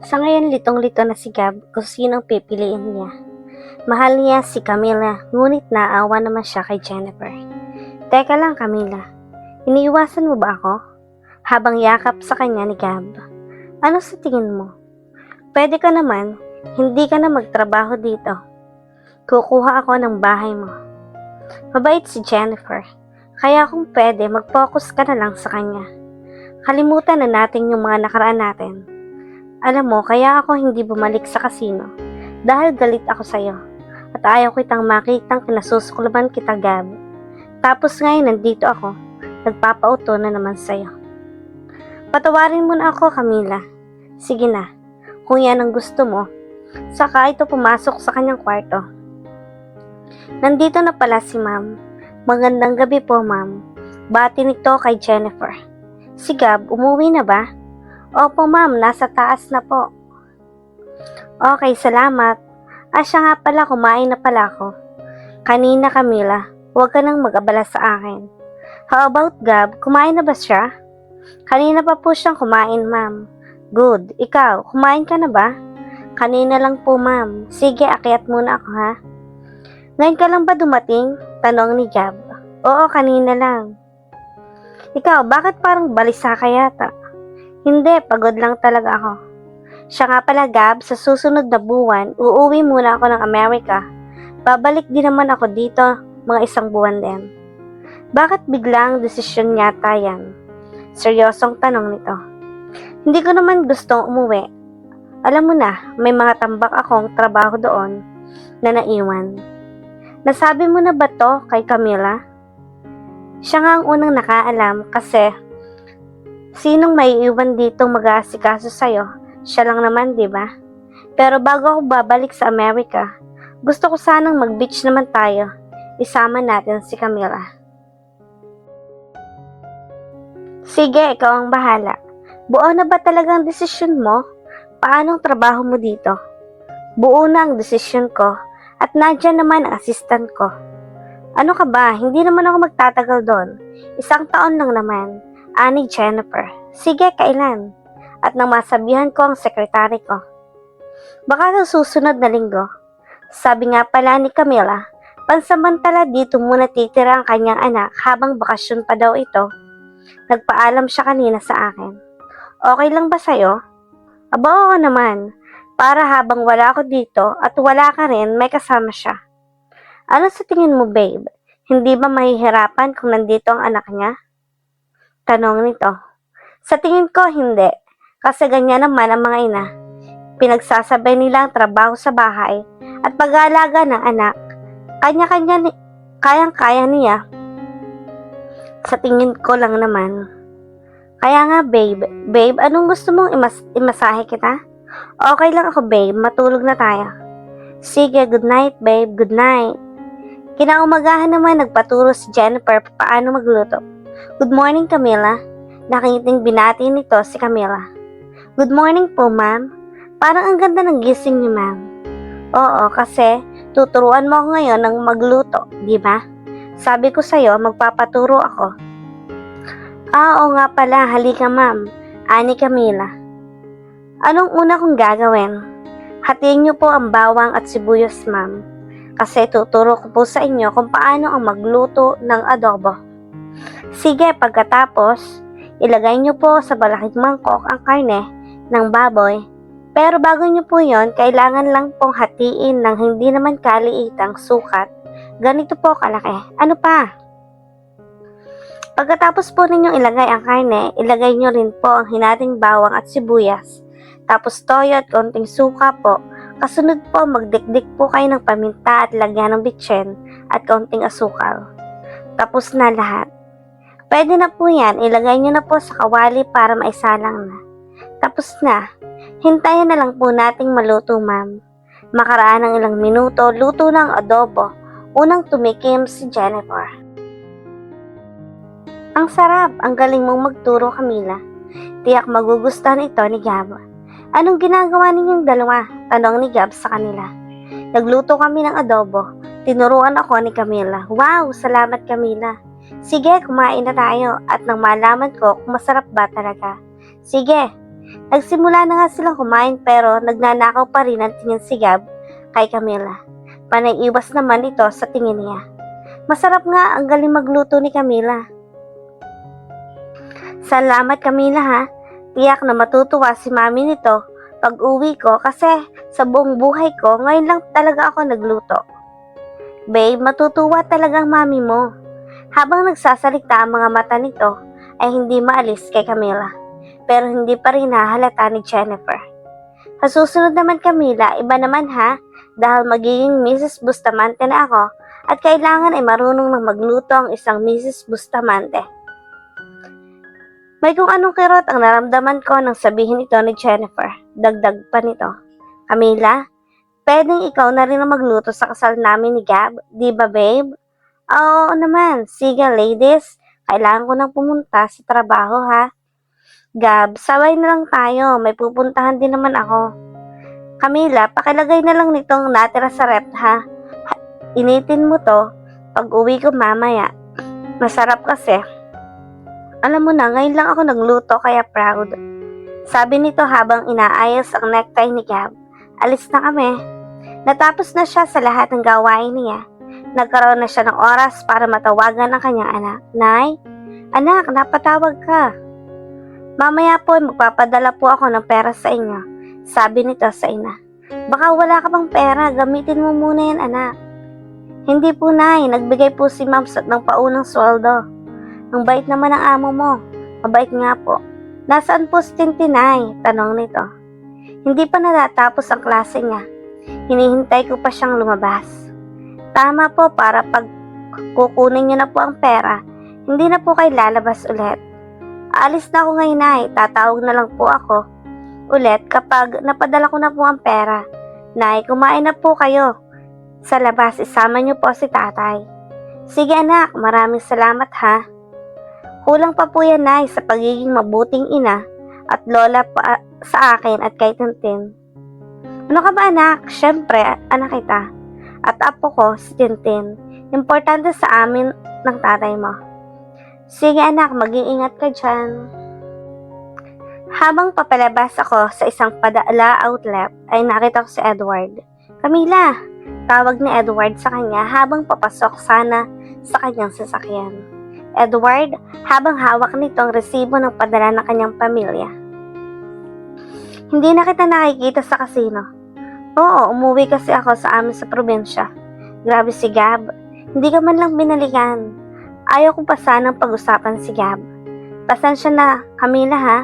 Sa ngayon litong-lito na si Gab kung sinong pipiliin niya. Mahal niya si Camila, ngunit naawa naman siya kay Jennifer. Teka lang Camila, iniiwasan mo ba ako? Habang yakap sa kanya ni Gab. Ano sa tingin mo? Pwede ka naman, hindi ka na magtrabaho dito. Kukuha ako ng bahay mo. Mabait si Jennifer, kaya kung pwede mag-focus ka na lang sa kanya. Kalimutan na natin yung mga nakaraan natin. Alam mo, kaya ako hindi bumalik sa casino dahil galit ako sa'yo at ayaw kitang makitang kinasusuklaman kita, Gab. Tapos ngayon nandito ako, nagpapauto na naman sa'yo. Patawarin mo na ako, Camila. Sige na, kung yan ang gusto mo. Saka ito pumasok sa kanyang kwarto. Nandito na pala si ma'am. Magandang gabi po, ma'am. Bati nito kay Jennifer. Si Gab, umuwi na ba? Opo ma'am, nasa taas na po. Okay, salamat. Siya nga pala, kumain na pala ako. Kanina Camila, huwag ka nang mag-abala sa akin. How about Gab, kumain na ba siya? Kanina pa po siyang kumain ma'am. Good, ikaw, kumain ka na ba? Kanina lang po ma'am. Sige, akyat muna ako ha. Ngayon ka lang ba dumating? Tanong ni Gab. Oo, kanina lang. Ikaw, bakit parang balisa ka yata? Hindi, pagod lang talaga ako. Siya nga pala Gab, sa susunod na buwan, uuwi muna ako ng Amerika. Babalik din naman ako dito, mga 1 buwan din. Bakit biglang desisyon yata yan? Seryosong tanong nito. Hindi ko naman gustong umuwi. Alam mo na, may mga tambak akong trabaho doon na naiwan. Nasabi mo na ba to kay Camila? Siya nga ang unang nakaalam kasi sinong maiiwan ditong mag-aasikaso sa'yo? Siya lang naman, di ba? Pero bago ako babalik sa Amerika, gusto ko sanang mag-beach naman tayo. Isama natin si Camila. Sige, ikaw ang bahala. Buo na ba talagang desisyon mo? Paano ang trabaho mo dito? Buo na ang desisyon ko at nandyan naman ang assistant ko. Ano ka ba? Hindi naman ako magtatagal doon. 1 taon lang naman. Ani Jennifer. Sige, kailan? At nang masabihan ko ang sekretary ko. Baka sa susunod na linggo. Sabi nga pala ni Camila, pansamantala dito muna titira ang kanyang anak habang bakasyon pa daw ito. Nagpaalam siya kanina sa akin. Okay lang ba sa'yo? Aba, oo naman. Para habang wala ako dito at wala ka rin, may kasama siya. Ano sa tingin mo, babe? Hindi ba mahihirapan kung nandito ang anak niya? Tanong nito. Sa tingin ko, hindi. Kasi ganyan naman ang mga ina. Pinagsasabay nila ang trabaho sa bahay at pag-aalaga ng anak. Kanya-kanya, kayang-kaya niya. Sa tingin ko lang naman. Kaya nga, babe. Babe, anong gusto mong imasahe kita? Okay lang ako, babe. Matulog na tayo. Sige, good night, babe. Good night. Kinaumagahan naman nagpaturo si Jennifer paano magluto. Good morning, Camila. Nakingiting binati nito si Camila. Good morning po, ma'am. Parang ang ganda ng gising niyo, ma'am. Oo, kasi tuturuan mo ako ngayon ng magluto, di ba? Sabi ko sa'yo, magpapaturo ako. Oo nga pala, halika ma'am. Ani Camila. Anong una kong gagawin? Hatiin niyo po ang bawang at sibuyas, ma'am. Kasi tuturo ko po sa inyo kung paano ang magluto ng adobo. Sige, pagkatapos, ilagay niyo po sa malaking mangkok ang karne ng baboy. Pero bago niyo po yon, kailangan lang pong hatiin ng hindi naman kaliitang sukat. Ganito po kalaki. Ano pa? Pagkatapos po ninyong ilagay ang karne, ilagay niyo rin po ang hinating bawang at sibuyas. Tapos toyo at konting suka po. Kasunod po, magdikdik po kayo ng paminta at lagyan ng bitsen at konting asukal. Tapos na lahat. Pwede na po yan, ilagay niyo na po sa kawali para maisalang na. Tapos na. Hintayin na lang po nating maluto, ma'am. Makaraan ng ilang minuto, luto ng adobo. Unang tumikim si Jennifer. Ang sarap! Ang galing mong magturo, Camila. Tiyak magugustuhan ito ni Gab. Anong ginagawa ninyong dalawa? Tanong ni Gab sa kanila. Nagluto kami ng adobo. Tinuruan ako ni Camila. Wow! Salamat, Camila. Sige, kumain na tayo at nang malaman ko kung masarap ba talaga. Sige, Nagsimula na nga silang kumain pero nagnanakaw pa rin ang tingin si Gab kay Camila. Panay iwas naman ito sa tingin niya. Masarap nga, ang galing magluto ni Camila. Salamat Camila ha. Tiyak na matutuwa si mami nito pag uwi ko kasi sa buong buhay ko ngayon lang talaga ako nagluto. Babe, matutuwa talaga ang mami mo. Habang nagsasalita ang mga mata nito ay hindi maalis kay Camila. Pero hindi pa rin nahalata ni Jennifer. Sa susunod naman Camila, iba naman ha, dahil magiging Mrs. Bustamante na ako at kailangan ay marunong nang magluto ang isang Mrs. Bustamante. May kung anong kirot ang naramdaman ko nang sabihin ito ni Jennifer. Dagdag pa nito. Camila, pwedeng ikaw na rin ang magluto sa kasal namin ni Gab, di ba babe? Oo naman, sige ladies, kailangan ko nang pumunta sa trabaho ha. Gab, sabay na lang tayo, may pupuntahan din naman ako. Camila, pakilagay na lang nitong natira sa rep ha. Initin mo to pag uwi ko mamaya. Masarap kasi. Alam mo na, ngayon lang ako nagluto kaya proud. Sabi nito habang inaayos ang necktie ni Gab. Alis na kami. Natapos na siya sa lahat ng gawain niya. Nagkaroon na siya ng oras para matawagan ang kanyang anak. Nay, anak, napatawag ka. Mamaya po, magpapadala po ako ng pera sa inyo. Sabi nito sa ina. Baka wala ka bang pera, gamitin mo muna yan anak. Hindi po nay, nagbigay po si ma'am ng paunang sweldo. Ang bait naman ng amo mo. Mabait nga po. Nasaan po si Tintinay? Tanong nito. Hindi pa natatapos ang klase niya. Hinihintay ko pa siyang lumabas. Tama po para pag kukunin niyo na po ang pera, hindi na po kayo lalabas ulit. Aalis na ako ngayon ay, tatawag na lang po ako ulit kapag napadala ko na po ang pera. Nay, kumain na po kayo. Sa labas, isama niyo po si tatay. Sige anak, maraming salamat ha. Kulang pa po yan nay sa pagiging mabuting ina at lola pa sa akin at kay Tintin. Ano ka ba anak? Siyempre, anak kita. At apo ko, si Tintin. Importante sa amin ng tatay mo. Sige anak, mag-iingat ka dyan. Habang papalabas ako sa isang padala outlet, ay nakita ko si Edward. Camila, tawag ni Edward sa kanya habang papasok sana sa kanyang sasakyan. Edward, habang hawak nito ang resibo ng padala ng kanyang pamilya. Hindi na kita nakikita sa kasino. Oo, umuwi kasi ako sa amin sa probinsya. Grabe si Gab, hindi ka man lang binalikan. Ayaw ko pa sanang pag-usapan si Gab. Pasensya na, Camila ha.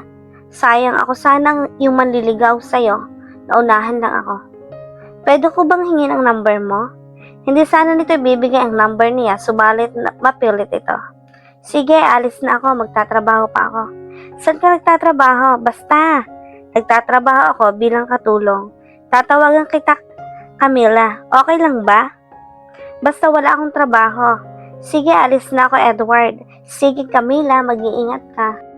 Sayang ako sanang yung manliligaw sa'yo. Naunahan lang ako. Pwede ko bang hingin ang number mo? Hindi sana nito ibibigay ang number niya, subalit mapilit ito. Sige, alis na ako, magtatrabaho pa ako. Saan ka nagtatrabaho? Basta, nagtatrabaho ako bilang katulong. Tatawagan kita, Camila. Okay lang ba? Basta wala akong trabaho. Sige, alis na ako, Edward. Sige, Camila, mag-iingat ka.